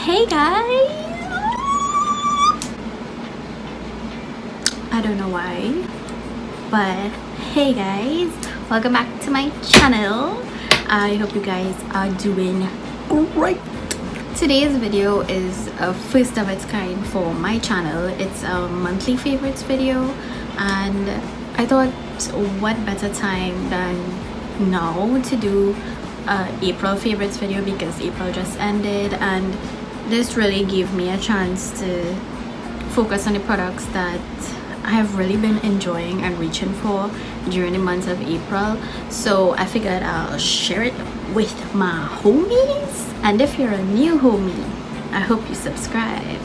Hey guys, I don't know why, but hey guys, welcome back to my channel. I hope you guys are doing great. Today's video is a first of its kind for my channel. It's a monthly favorites video, and I thought what better time than now to do April favorites video, because April just ended and this really gave me a chance to focus on the products that I have really been enjoying and reaching for during the month of April. So I figured I'll share it with my homies, and if you're a new homie, I hope you subscribe.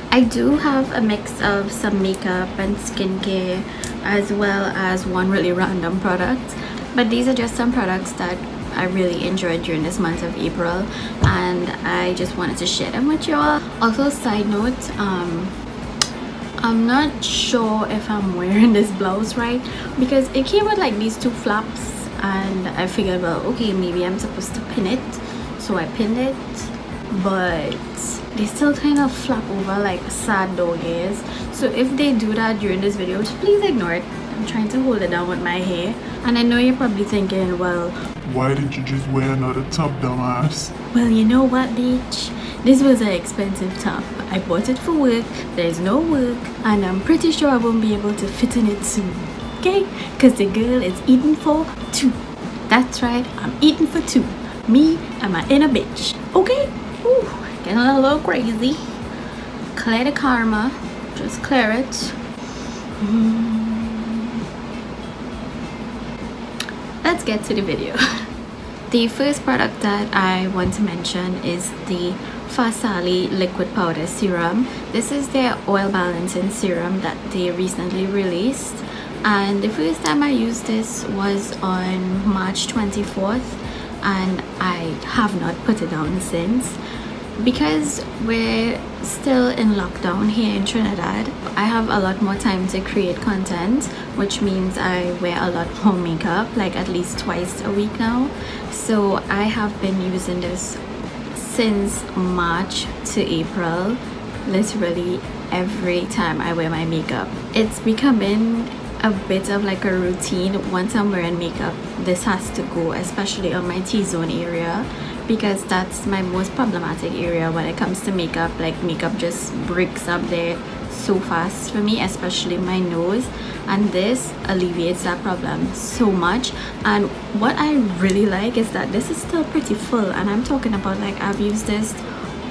I do have a mix of some makeup and skincare, as well as one really random product, but these are just some products that I really enjoyed during this month of April, and I just wanted to share them with y'all. Also, side note, I'm not sure if I'm wearing this blouse right, because it came with like these two flaps, and I figured, well, okay, maybe I'm supposed to pin it, so I pinned it, but they still kind of flap over like sad dog ears. So if they do that during this video, just please ignore it. I'm trying to hold it down with my hair, and I know you're probably thinking, well, why did you just wear another top, dumbass? Well, you know what, bitch? This was an expensive top. I bought it for work. There's no work, and I'm pretty sure I won't be able to fit in it soon. Okay? Because the girl is eating for two. That's right, I'm eating for two. Me and my inner bitch. Okay? Ooh, getting a little crazy. Clear the karma. Just clear it. Let's get to the video. The first product that I want to mention is the FARSALI liquid powder serum. This is their oil balancing serum that they recently released, and the first time I used this was on March 24th, and I have not put it down since. Because we're still in lockdown here in Trinidad, I have a lot more time to create content, which means I wear a lot more makeup, like at least twice a week now. So I have been using this since March to April, literally every time I wear my makeup. It's becoming a bit of like a routine. Once I'm wearing makeup, this has to go, especially on my T-zone area, because that's my most problematic area when it comes to makeup. Like, makeup just breaks up there so fast for me, especially my nose, and this alleviates that problem so much. And what I really like is that this is still pretty full, and I'm talking about like I've used this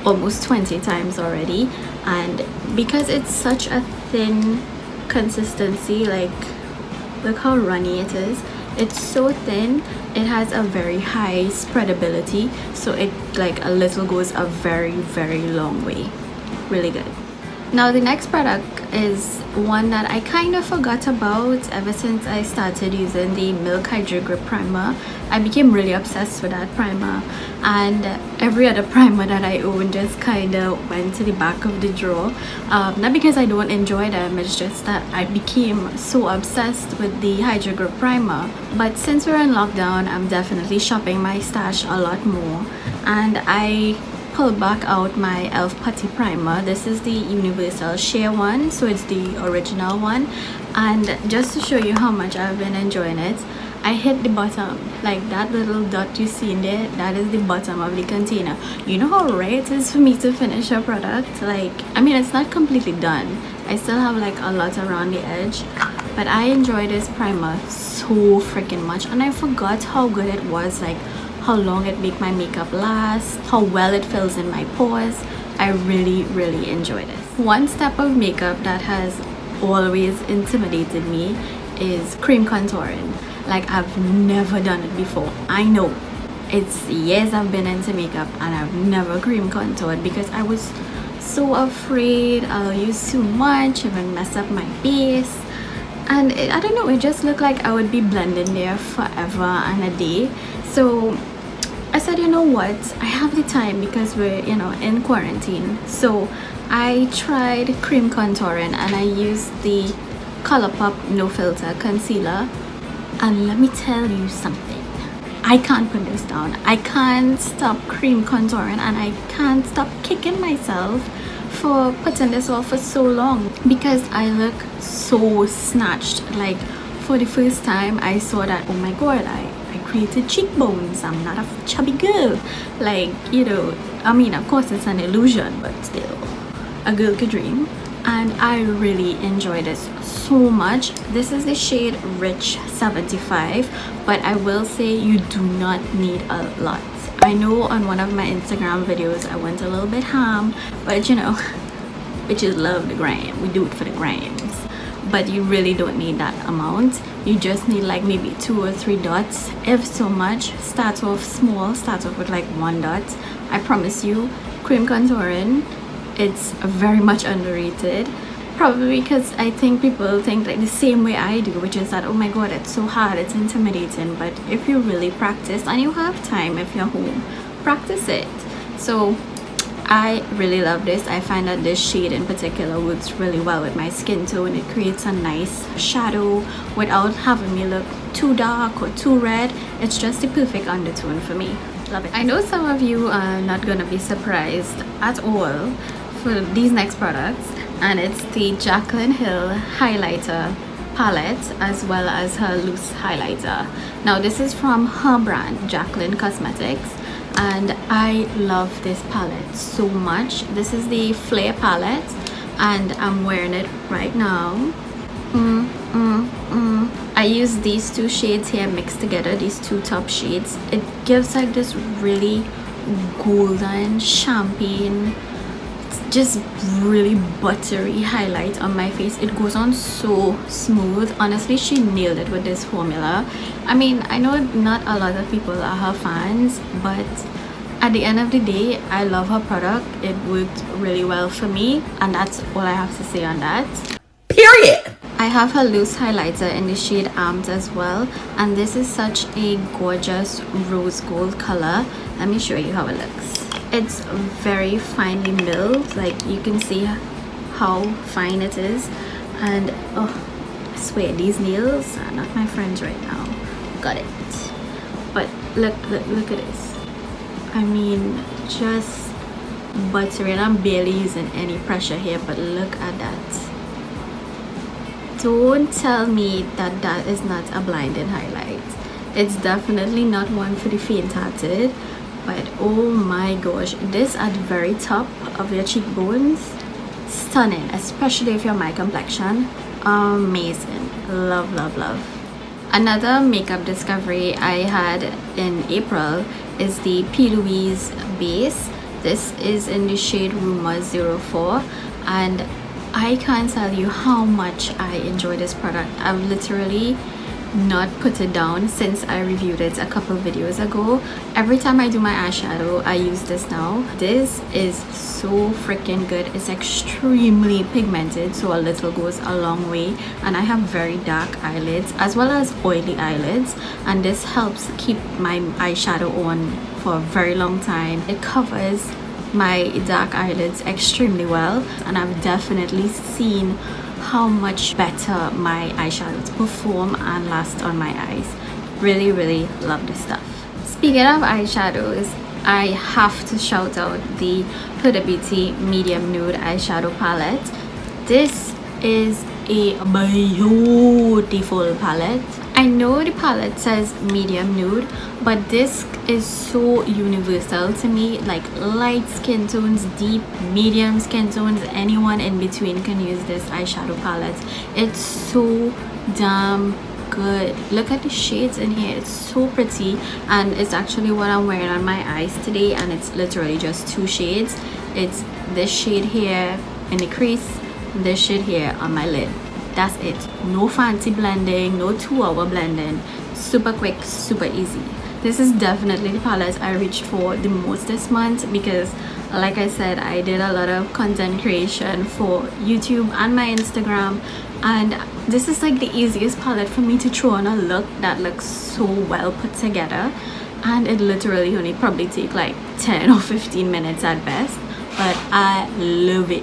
almost 20 times already, and because it's such a thin consistency, like look how runny it is. It's so thin, it has a very high spreadability, so it like a little goes a very long way. Really good. Now the next product is one that I kind of forgot about ever since I started using the Milk Hydro Grip Primer. I became really obsessed with that primer, and every other primer that I own just kind of went to the back of the drawer. Not because I don't enjoy them, it's just that I became so obsessed with the Hydro Grip Primer. But since we're in lockdown, I'm definitely shopping my stash a lot more, and I pulled back out my e.l.f. putty primer. This is the universal share one, so it's the original one, and just to show you how much I've been enjoying it, I hit the bottom, like that little dot you see in there, that is the bottom of the container. You know how rare it is for me to finish a product? Like, I mean, it's not completely done, I still have like a lot around the edge, but I enjoy this primer so freaking much, and I forgot how good it was, like how long it make my makeup last, how well it fills in my pores. I really enjoy this. One step of makeup that has always intimidated me is cream contouring. Like, I've never done it before. I know it's years I've been into makeup and I've never cream contoured, because I was so afraid I'll use too much, even mess up my base, and I don't know, it just looked like I would be blending there forever and a day. So I said, you know what, I have the time because we're, you know, in quarantine. So I tried cream contouring, and I used the COLOURPOP No Filter Concealer, and let me tell you something, I can't put this down. I can't stop cream contouring, and I can't stop kicking myself for putting this off for so long because I look so snatched. Like, for the first time I saw that, oh my god, I created cheekbones. I'm not a chubby girl. Like, you know, I mean, of course it's an illusion, but still, a girl could dream. And I really enjoy this so much. This is the shade Rich 75, but I will say you do not need a lot. I know on one of my Instagram videos I went a little bit ham, but you know, bitches love the gram. We do it for the grams. But you really don't need that amount. You just need like maybe 2 or 3 dots, if so much. Start off small, start off with like 1 dot. I promise you, cream contouring, it's very much underrated. Probably because I think people think like the same way I do, which is that, oh my god, it's so hard, it's intimidating. But if you really practice and you have time, if you're home, practice it. So I really love this. I find that this shade in particular works really well with my skin tone. It creates a nice shadow without having me look too dark or too red. It's just the perfect undertone for me. Love it. I know some of you are not gonna be surprised at all for these next products, and it's the Jaclyn Hill highlighter palette as well as her loose highlighter. Now this is from her brand JACLYN Cosmetics, and I love this palette so much. This is the Flare palette and I'm wearing it right now. I use these 2 shades here mixed together, these 2 top shades. It gives like this really golden champagne, just really buttery highlight on my face. It goes on so smooth. Honestly, she nailed it with this formula. I mean, I know not a lot of people are her fans, but at the end of the day, I love her product. It worked really well for me, and that's all I have to say on that. Period. I have her loose highlighter in the shade Armed as well, and this is such a gorgeous rose gold color. Let me show you how it looks. It's very finely milled, like you can see how fine it is. And oh, I swear these nails are not my friends right now. Got it. But look at this. I mean, just buttery, and I'm barely using any pressure here, but look at that. Don't tell me that that is not a blinding highlight. It's definitely not one for the faint-hearted, but oh my gosh, this at the very top of your cheekbones, stunning, especially if you're my complexion. Amazing. Love, love, love. Another makeup discovery I had in April is the LOUISE Base. This is in the shade Rumour 04, and I can't tell you how much I enjoy this product. I've literally not put it down since I reviewed it a couple videos ago. Every time I do my eyeshadow, I use this now. This is so freaking good. It's extremely pigmented, so a little goes a long way, and I have very dark eyelids as well as oily eyelids, and this helps keep my eyeshadow on for a very long time. It covers my dark eyelids extremely well, and I've definitely seen how much better my eyeshadows perform and last on my eyes. Really, really love this stuff. Speaking of eyeshadows, I have to shout out the Huda Beauty Medium Nude eyeshadow palette. This is a beautiful palette. I know the palette says medium nude, but this is so universal to me. Like light skin tones, deep, medium skin tones, anyone in between can use this eyeshadow palette. It's so damn good. Look at the shades in here. It's so pretty, and it's actually what I'm wearing on my eyes today, and it's literally just 2 shades. It's this shade here in the crease, this shade here on my lid. That's it. No fancy blending, no 2-hour blending. Super quick, super easy. This is definitely the palette I reached for the most this month because, like I said, I did a lot of content creation for YouTube and my Instagram, and this is like the easiest palette for me to throw on a look that looks so well put together, and it literally only probably take like 10 or 15 minutes at best, but I love it.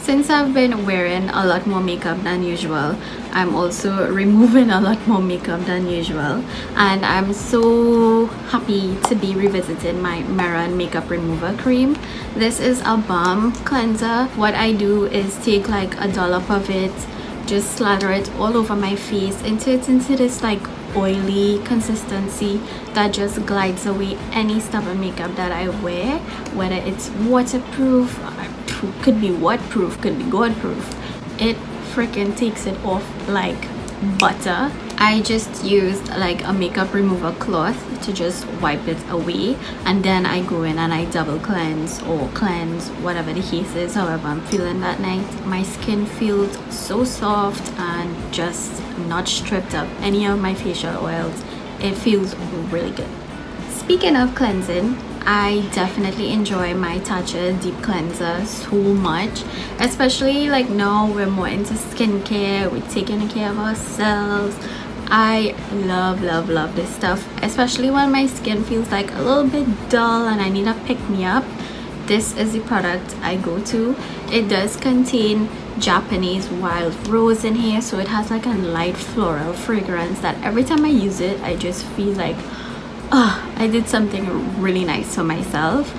Since I've been wearing a lot more makeup than usual, I'm also removing a lot more makeup than usual, and I'm so happy to be revisiting my MEHRON makeup remover cream. This is a balm cleanser. What I do is take like a dollop of it, just slather it all over my face into this like oily consistency that just glides away any stubborn makeup that I wear, whether it's waterproof, could be wetproof, could be God-proof. It freaking takes it off like butter. I just used like a makeup remover cloth to just wipe it away, and then I go in and I double cleanse or cleanse, whatever the case is, however I'm feeling that night. My skin feels so soft and just not stripped of any of my facial oils. It feels really good. Speaking of cleansing, I definitely enjoy my TATCHA deep cleanser so much, especially like now we're more into skincare, we're taking care of ourselves. I love this stuff, especially when my skin feels like a little bit dull and I need a pick-me-up. This is the product I go to. It does contain Japanese wild rose in here, so it has like a light floral fragrance that every time I use it I just feel like I did something really nice for myself.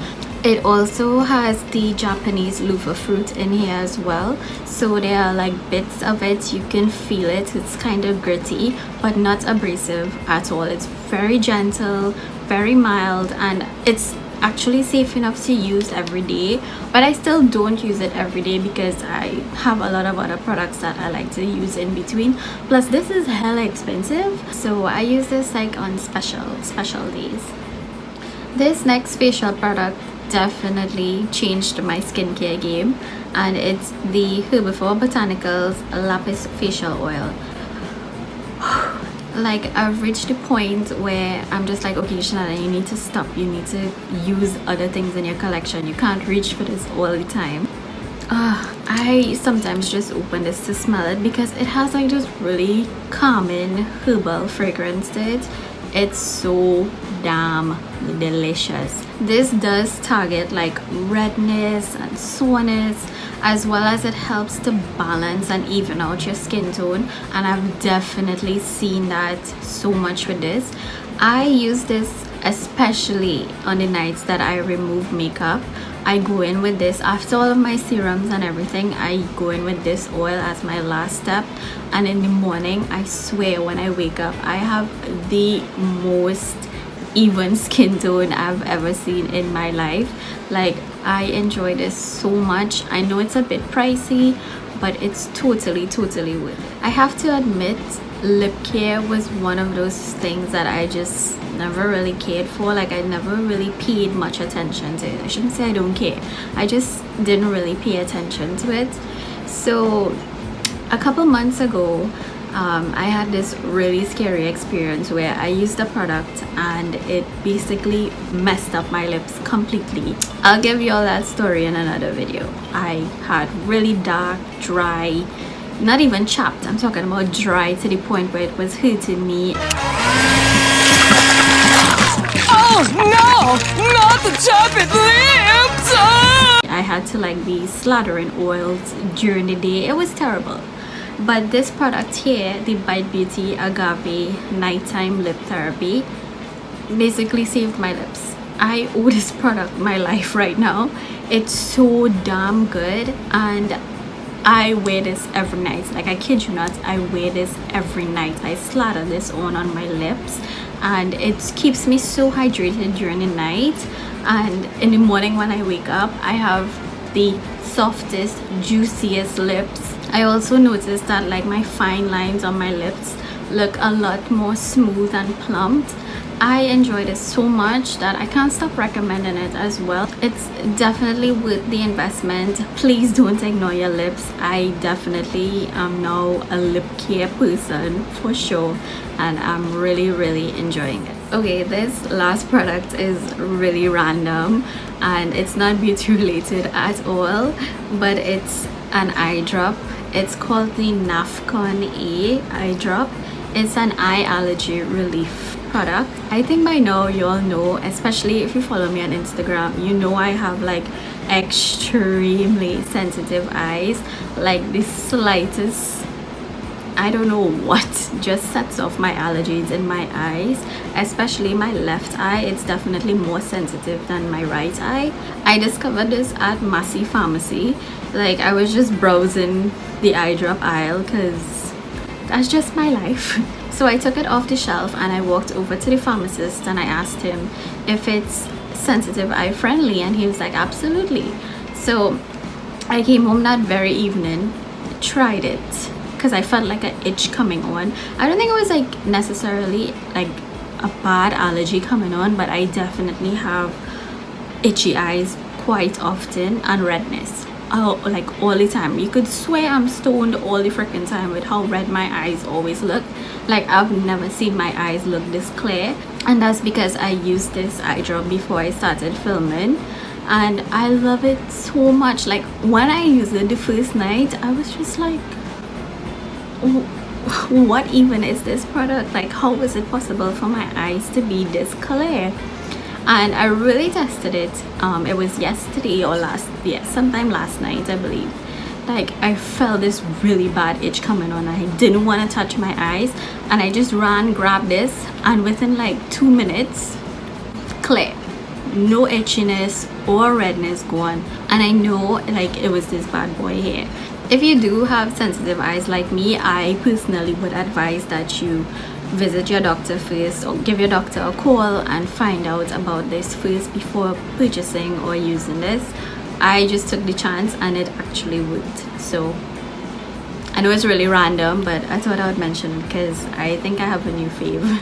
It also has the Japanese loofah fruit in here as well, so there are like bits of it, you can feel it. It's kind of gritty but not abrasive at all. It's very gentle, very mild, and it's actually safe enough to use every day, but I still don't use it every day because I have a lot of other products that I like to use in between. Plus this is hella expensive, so I use this like on special days. This next facial product definitely changed my skincare game, and it's the HERBIVORE Botanicals Lapis facial oil. Like I've reached the point where I'm just like, okay Shanada, you need to stop, you need to use other things in your collection, you can't reach for this all the time. I sometimes just open this to smell it because it has like this really calming herbal fragrance to it. It's so damn delicious. This does target like redness and soreness, as well as it helps to balance and even out your skin tone, and I've definitely seen that so much with this. I use this especially on the nights that I remove makeup. I go in with this after all of my serums and everything. I go in with this oil as my last step, and in the morning I swear when I wake up I have the most even skin tone I've ever seen in my life. Like I enjoy this so much. I know it's a bit pricey, but it's totally worth it. I have to admit, lip care was one of those things that I just never really cared for. Like I never really paid much attention to it. I shouldn't say I don't care, I just didn't really pay attention to it. So a couple months ago I had this really scary experience where I used the product and it basically messed up my lips completely. I'll give you all that story in another video. I had really dark, dry, not even chapped, I'm talking about dry to the point where it was hurting me. Oh no, not the chapped lips! I had to like be slathering oils during the day. It was terrible. But this product here, the Bite Beauty Agave Nighttime Lip Therapy, basically saved my lips. I owe this product my life right now. It's so damn good, and I wear this every night. Like I kid you not, I wear this every night. I slather this on my lips, and it keeps me so hydrated during the night, and in the morning when I wake up I have the softest, juiciest lips. I also noticed that like my fine lines on my lips look a lot more smooth and plumped. I enjoyed it so much that I can't stop recommending it as well. It's definitely worth the investment. Please don't ignore your lips. I definitely am now a lip care person for sure, and I'm really enjoying it. Okay, this last product is really random and it's not beauty related at all, but it's an eye drop. It's called the NAPHCON A eye drop. It's an eye allergy relief product. I think by now you all know, especially if you follow me on Instagram, you know I have like extremely sensitive eyes. Like the slightest, I don't know what, just sets off my allergies in my eyes, especially my left eye. It's definitely more sensitive than my right eye. I discovered this at Massey Pharmacy. Like I was just browsing the eye drop aisle because that's just my life. So I took it off the shelf and I walked over to the pharmacist and I asked him if it's sensitive eye friendly, and he was like absolutely. So I came home that very evening, tried it because I felt like an itch coming on. I don't think it was like necessarily like a bad allergy coming on, but I definitely have itchy eyes quite often and redness. Oh, like all the time. You could swear I'm stoned all the freaking time with how red my eyes always look. Like I've never seen my eyes look this clear, and that's because I used this eye drop before I started filming, and I love it so much. Like when I used it the first night, I was just like, what even is this product? Like how is it possible for my eyes to be this clear? And I really tested it. It was yesterday or sometime last night, I believe. Like I felt this really bad itch coming on. I didn't want to touch my eyes, and I just grabbed this, and within like 2 minutes, clear. No itchiness or redness gone. And I know like it was this bad boy here. If you do have sensitive eyes like me, I personally would advise that you visit your doctor first, or give your doctor a call and find out about this first before purchasing or using this. I just took the chance and it actually worked. So I know it's really random, but I thought I would mention it because I think I have a new fave.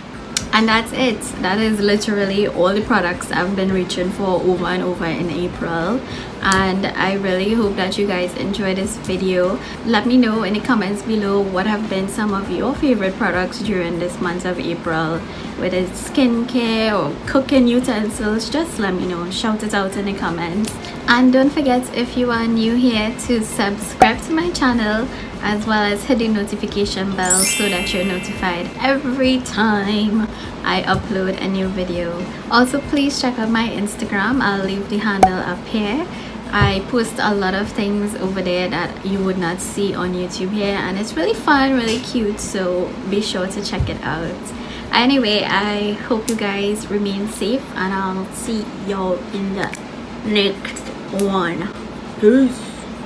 And that's it. That is literally all the products I've been reaching for over and over in April, and I really hope that you guys enjoy this video. Let me know in the comments below what have been some of your favorite products during this month of April, whether it's skincare or cooking utensils. Just let me know, shout it out in the comments. And don't forget, if you are new here, to subscribe to my channel as well as hit the notification bell so that you're notified every time I upload a new video. Also, please check out my Instagram. I'll leave the handle up here. I post a lot of things over there that you would not see on YouTube here, and it's really fun, really cute, so be sure to check it out. Anyway, I hope you guys remain safe, and I'll see y'all in the next one. Peace.